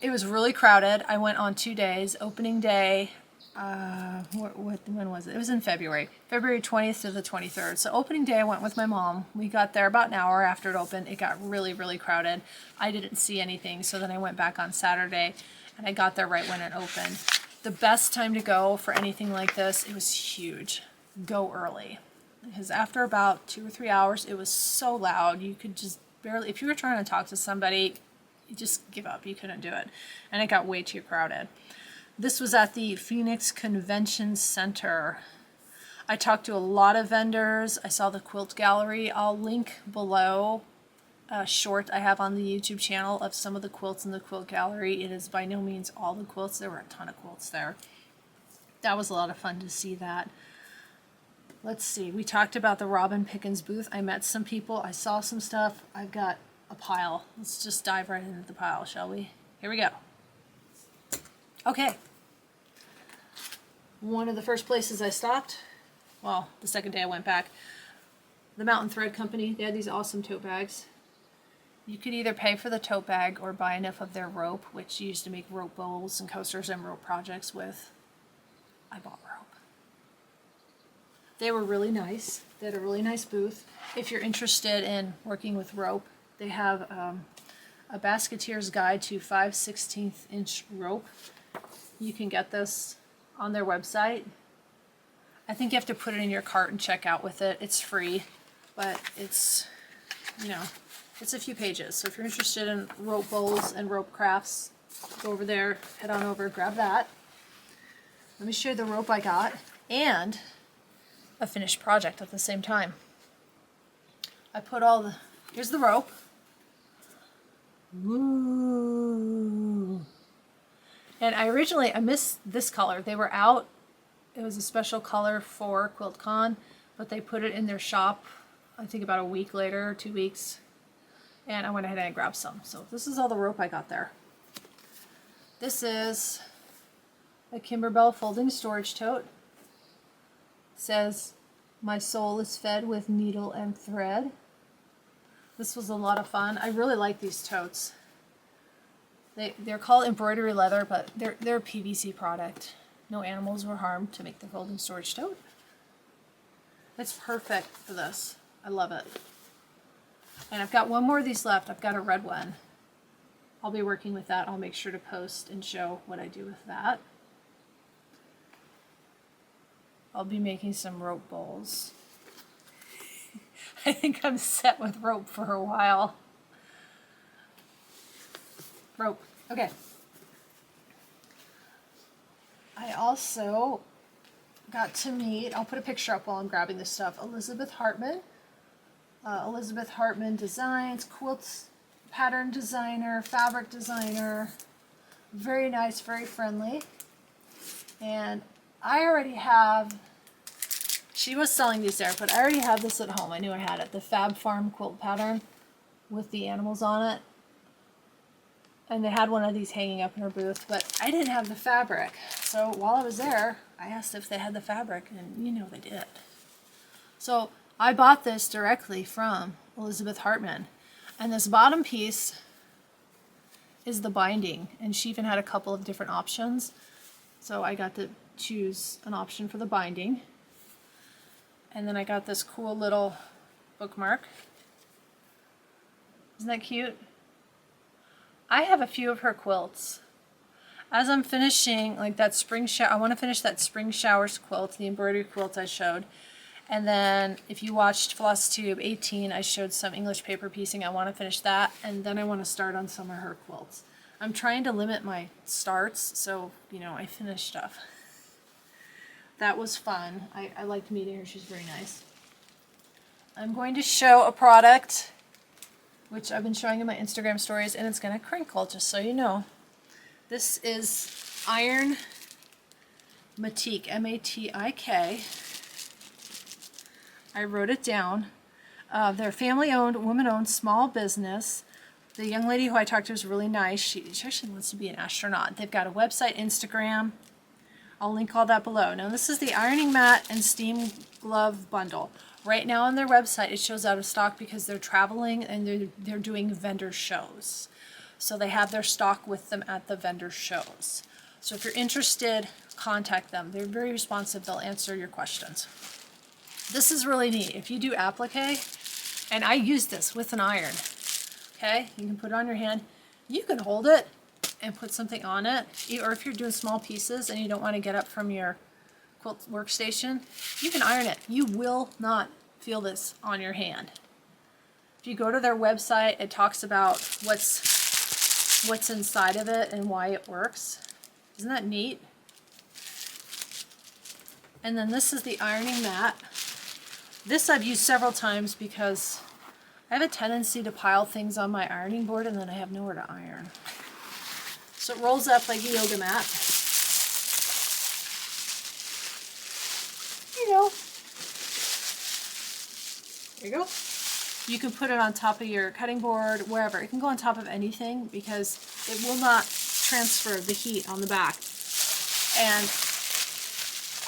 It was really crowded. I went on 2 days. Opening day, when was it? It was in February. February 20th to the 23rd. So opening day I went with my mom. We got there about an hour after it opened. It got really, really crowded. I didn't see anything, so then I went back on Saturday and I got there right when it opened. The best time to go for anything like this, it was huge. Go early. Because after about 2 or 3 hours, it was so loud. You could just barely, if you were trying to talk to somebody, you just give up. You couldn't do it. And it got way too crowded. This was at the Phoenix Convention Center. I talked to a lot of vendors. I saw the quilt gallery. I'll link below a short I have on the YouTube channel of some of the quilts in the quilt gallery. It is by no means all the quilts. There were a ton of quilts there. That was a lot of fun to see that. Let's see. We talked about the Robin Pickens booth. I met some people. I saw some stuff. I've got a pile. Let's just dive right into the pile, shall we? Here we go. Okay. One of the first places I stopped, well, the second day I went back, the Mountain Thread Company. They had these awesome tote bags. You could either pay for the tote bag or buy enough of their rope, which you used to make rope bowls and coasters and rope projects with. I bought rope. They were really nice. They had a really nice booth. If you're interested in working with rope, they have a Basketeer's Guide to 5/16 inch rope. You can get this on their website. I think you have to put it in your cart and check out with it. It's free, but it's, you know, it's a few pages. So if you're interested in rope bowls and rope crafts, go over there, head on over, grab that. Let me show you the rope I got and a finished project at the same time. I put all the, here's the rope. Woo! And I missed this color. They were out. It was a special color for Quiltcon, but they put it in their shop, I think about a week later, 2 weeks. And I went ahead and I grabbed some. So this is all the rope I got there. This is a Kimberbell folding storage tote. It says, "My soul is fed with needle and thread." This was a lot of fun. I really like these totes. They're called embroidery leather, but they're a PVC product. No animals were harmed to make the folding storage tote. It's perfect for this. I love it. And I've got one more of these left. I've got a red one. I'll be working with that. I'll make sure to post and show what I do with that. I'll be making some rope bowls. I think I'm set with rope for a while. Rope. Okay. I also got to meet, I'll put a picture up while I'm grabbing this stuff, Elizabeth Hartman. Elizabeth Hartman designs, quilts, pattern designer, fabric designer. Very nice, very friendly. And I already have, she was selling these there, but I already have this at home. I knew I had it. The Fab Farm quilt pattern with the animals on it. And they had one of these hanging up in her booth, but I didn't have the fabric. So while I was there, I asked if they had the fabric, and you know they did. So I bought this directly from Elizabeth Hartman. And this bottom piece is the binding, and she even had a couple of different options. So I got to choose an option for the binding. And then I got this cool little bookmark. Isn't that cute? I have a few of her quilts. As I'm finishing like that spring shower, I want to finish that spring showers quilt, the embroidery quilt I showed. And then if you watched Flosstube 18, I showed some English paper piecing. I want to finish that, and then I want to start on some of her quilts. I'm trying to limit my starts, so, you know, I finish stuff. That was fun. I liked meeting her. She's very nice. I'm going to show a product which I've been showing in my Instagram stories, and it's going to crinkle, just so you know. This is Iron Matik, M-A-T-I-K. I wrote it down. They're family-owned, woman-owned, small business. The young lady who I talked to is really nice. She actually wants to be an astronaut. They've got a website, Instagram. I'll link all that below. Now, this is the ironing mat and steam glove bundle. Right now on their website, it shows out of stock because they're traveling and they're doing vendor shows. So they have their stock with them at the vendor shows. So if you're interested, contact them. They're very responsive. They'll answer your questions. This is really neat. If you do applique, and I use this with an iron, okay? You can put it on your hand. You can hold it and put something on it. Or if you're doing small pieces and you don't want to get up from your quilt workstation, you can iron it. You will not feel this on your hand. If you go to their website, it talks about what's inside of it and why it works. Isn't that neat? And then this is the ironing mat. This I've used several times because I have a tendency to pile things on my ironing board and then I have nowhere to iron. So it rolls up like a yoga mat. You know. There you go. You can put it on top of your cutting board, wherever. It can go on top of anything because it will not transfer the heat on the back. And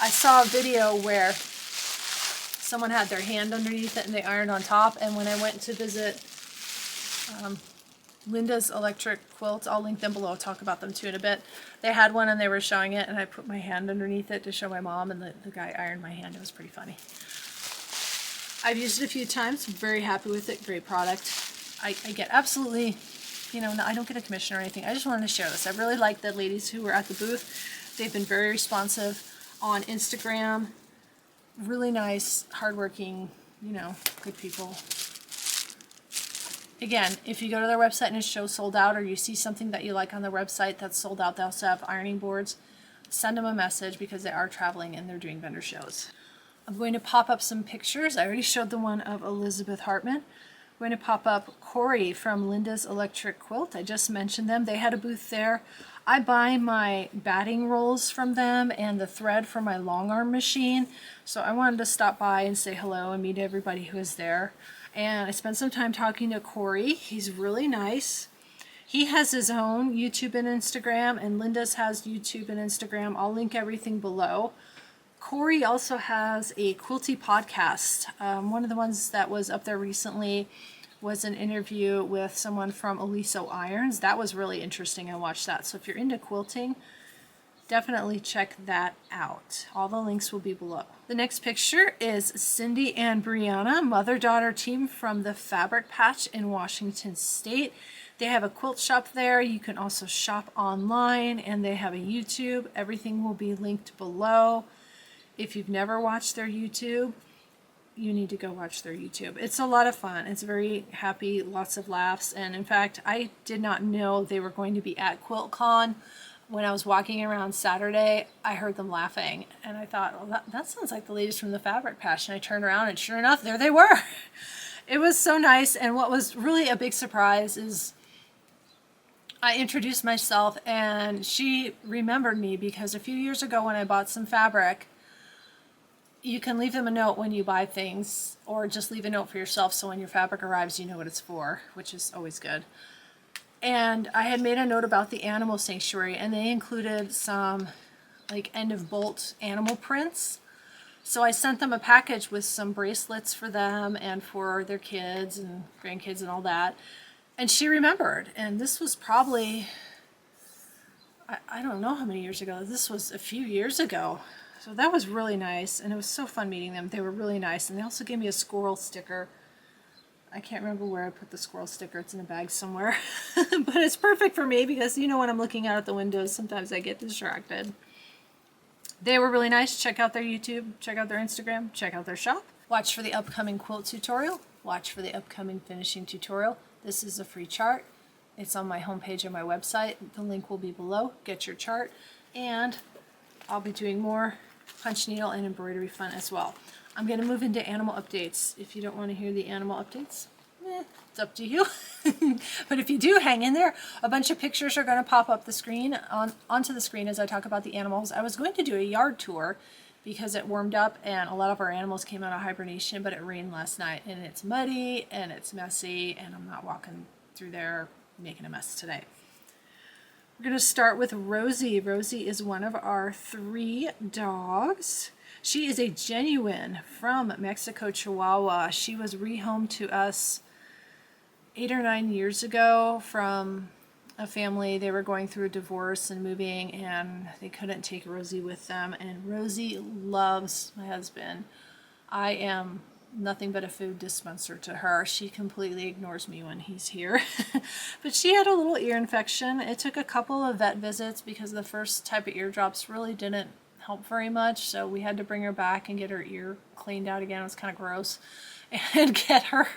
I saw a video where someone had their hand underneath it and they ironed on top, and when I went to visit Linda's Electric Quilts, I'll link them below, I'll talk about them too in a bit. They had one and they were showing it, and I put my hand underneath it to show my mom, and the guy ironed my hand. It was pretty funny. I've used it a few times, very happy with it, great product. I get absolutely, you know, I don't get a commission or anything. I just wanted to share this. I really like the ladies who were at the booth. They've been very responsive on Instagram. Really nice, hardworking, you know, good people. Again, if you go to their website and it shows sold out, or you see something that you like on their website that's sold out, they also have ironing boards, send them a message because they are traveling and they're doing vendor shows. I'm going to pop up some pictures. I already showed the one of Elizabeth Hartman. I'm going to pop up Corey from Linda's Electric Quilt. I just mentioned them. They had a booth there. I buy my batting rolls from them and the thread for my long arm machine. So I wanted to stop by and say hello and meet everybody who is there. And I spent some time talking to Corey. He's really nice. He has his own YouTube and Instagram, and Linda's has YouTube and Instagram. I'll link everything below. Corey also has a quilty podcast. One of the ones that was up there recently was an interview with someone from Aliso Irons. That was really interesting. I watched that. So if you're into quilting, definitely check that out. All the links will be below. The next picture is Cindy and Brianna, mother-daughter team from the Fabric Patch in Washington State. They have a quilt shop there. You can also shop online, and they have a YouTube. Everything will be linked below. If you've never watched their YouTube, you need to go watch their YouTube. It's a lot of fun. It's very happy, lots of laughs. And in fact, I did not know they were going to be at Quiltcon. When I was walking around Saturday, I heard them laughing, and I thought, well, that sounds like the ladies from the Fabric Patch. And I turned around, and sure enough, there they were. It was so nice. And what was really a big surprise is I introduced myself, and she remembered me because a few years ago when I bought some fabric, you can leave them a note when you buy things, or just leave a note for yourself so when your fabric arrives, you know what it's for, which is always good. And I had made a note about the animal sanctuary, and they included some like end of bolt animal prints. So I sent them a package with some bracelets for them and for their kids and grandkids and all that. And she remembered. And this was probably, I don't know how many years ago. This was a few years ago. So that was really nice. And it was so fun meeting them. They were really nice. And they also gave me a squirrel sticker. I can't remember where I put the squirrel sticker. It's in a bag somewhere. But it's perfect for me because, you know, when I'm looking out at the windows, sometimes I get distracted. They were really nice. Check out their YouTube. Check out their Instagram. Check out their shop. Watch for the upcoming quilt tutorial. Watch for the upcoming finishing tutorial. This is a free chart. It's on my homepage on my website. The link will be below. Get your chart. And I'll be doing more punch needle and embroidery fun as well. I'm going to move into animal updates. If you don't want to hear the animal updates, it's up to you. But if you do, hang in there. A bunch of pictures are going to pop up the screen onto the screen as I talk about the animals. I was going to do a yard tour because it warmed up and a lot of our animals came out of hibernation, but it rained last night and it's muddy and it's messy, and I'm not walking through there making a mess today. We're going to start with Rosie. Rosie is one of our 3 dogs. She is a genuine from Mexico, Chihuahua. She was rehomed to us 8 or 9 years ago from a family. They were going through a divorce and moving, and they couldn't take Rosie with them. And Rosie loves my husband. I am nothing but a food dispenser to her. She completely ignores me when he's here. But she had a little ear infection. It took a couple of vet visits because the first type of eardrops really didn't help very much, so we had to bring her back and get her ear cleaned out again. It was kind of gross, and get her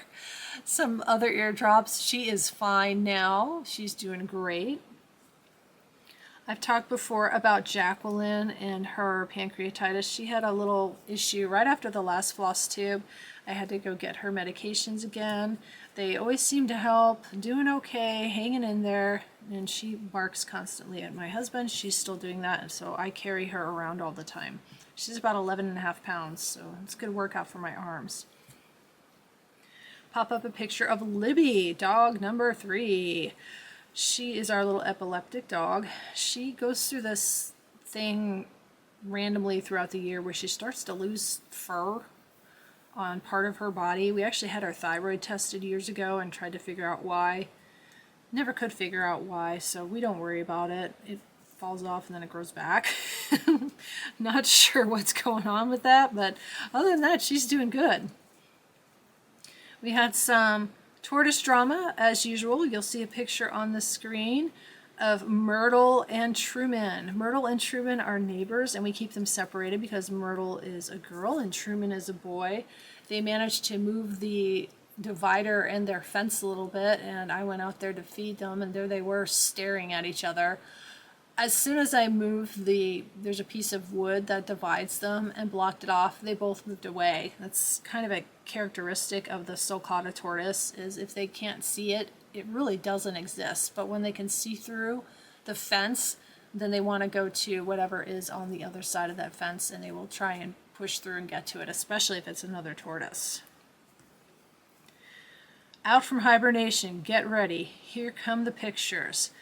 some other ear drops. She is fine now. She's doing great. I've talked before about Jacqueline and her pancreatitis. She had a little issue right after the last floss tube. I had to go get her medications again. They always seem to help. Doing okay, hanging in there. And she barks constantly at my husband. She's still doing that, and so I carry her around all the time. She's about 11.5 pounds, so it's a good workout for my arms. pop up a picture of Libby, dog number 3. She is our little epileptic dog. She goes through this thing randomly throughout the year where she starts to lose fur on part of her body. We actually had our thyroid tested years ago and tried to figure out why. Never could figure out why, so we don't worry about it. It falls off and then it grows back. Not sure what's going on with that, but other than that, she's doing good. We had some tortoise drama, as usual. You'll see a picture on the screen of Myrtle and Truman. Myrtle and Truman are neighbors, and we keep them separated because Myrtle is a girl and Truman is a boy. They managed to move the divider and their fence a little bit, and I went out there to feed them, and there they were staring at each other. As soon as I moved there's a piece of wood that divides them and blocked it off, they both moved away. That's kind of a characteristic of the sulcata tortoise, is if they can't see it, it really doesn't exist. But when they can see through the fence, then they want to go to whatever is on the other side of that fence, and they will try and push through and get to it, especially if it's another tortoise. Out from hibernation, get ready. Here come the pictures.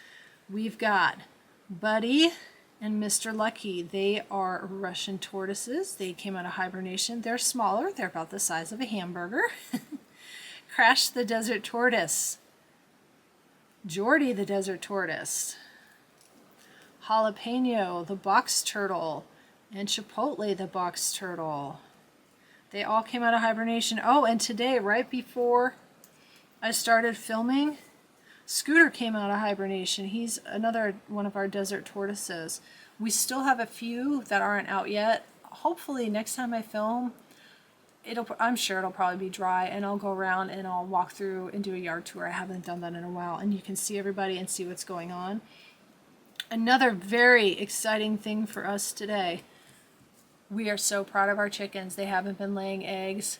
We've got Buddy and Mr. Lucky. They are Russian tortoises. They came out of hibernation. They're smaller. They're about the size of a hamburger. Crash the desert tortoise. Jordy the desert tortoise. Jalapeno the box turtle. And Chipotle the box turtle. They all came out of hibernation. Oh, and today, right before I started filming, Scooter came out of hibernation. He's another one of our desert tortoises. We still have a few that aren't out yet. Hopefully next time I film, I'm sure it'll probably be dry, and I'll go around and I'll walk through and do a yard tour. I haven't done that in a while, and you can see everybody and see what's going on. Another very exciting thing for us today. We are so proud of our chickens. They haven't been laying eggs.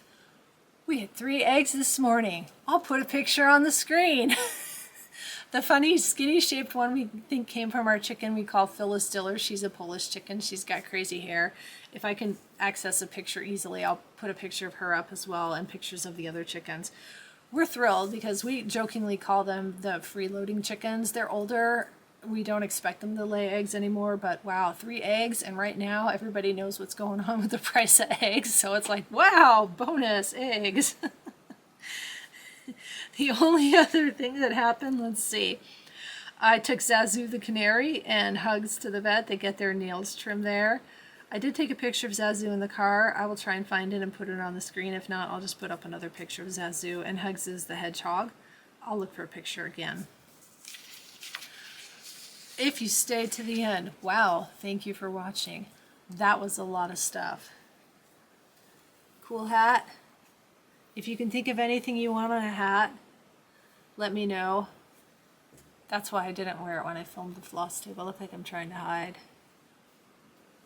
We had 3 eggs this morning. I'll put a picture on the screen. The funny skinny shaped one we think came from our chicken we call Phyllis Diller. She's a Polish chicken. She's got crazy hair. If I can access a picture easily, I'll put a picture of her up as well, and pictures of the other chickens. We're thrilled because we jokingly call them the freeloading chickens. They're older. We don't expect them to lay eggs anymore, but wow, 3 eggs, and right now everybody knows what's going on with the price of eggs, so it's like, wow, bonus eggs. The only other thing that happened, let's see, I took Zazu the canary and Hugs to the vet. They get their nails trimmed there. I did take a picture of Zazu in the car. I will try and find it and put it on the screen. If not, I'll just put up another picture of Zazu, and Hugs is the hedgehog. I'll look for a picture again. If you stayed to the end, wow, thank you for watching. That was a lot of stuff. Cool hat. If you can think of anything you want on a hat, let me know. That's why I didn't wear it when I filmed the Flosstube. I look like I'm trying to hide.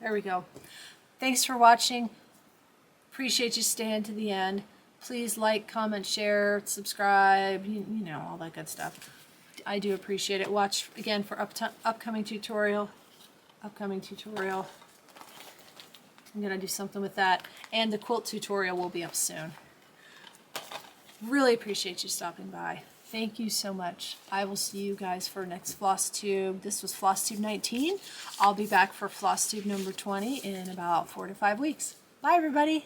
There we go. Thanks for watching. Appreciate you staying to the end. Please like, comment, share, subscribe, you know, all that good stuff. I do appreciate it. Watch again for upcoming tutorial. I'm gonna do something with that, and the quilt tutorial will be up soon. Really appreciate you stopping by. Thank you so much. I will see you guys for next Flosstube. This was Flosstube 19. I'll be back for Flosstube number 20 in about 4 to 5 weeks. Bye, everybody.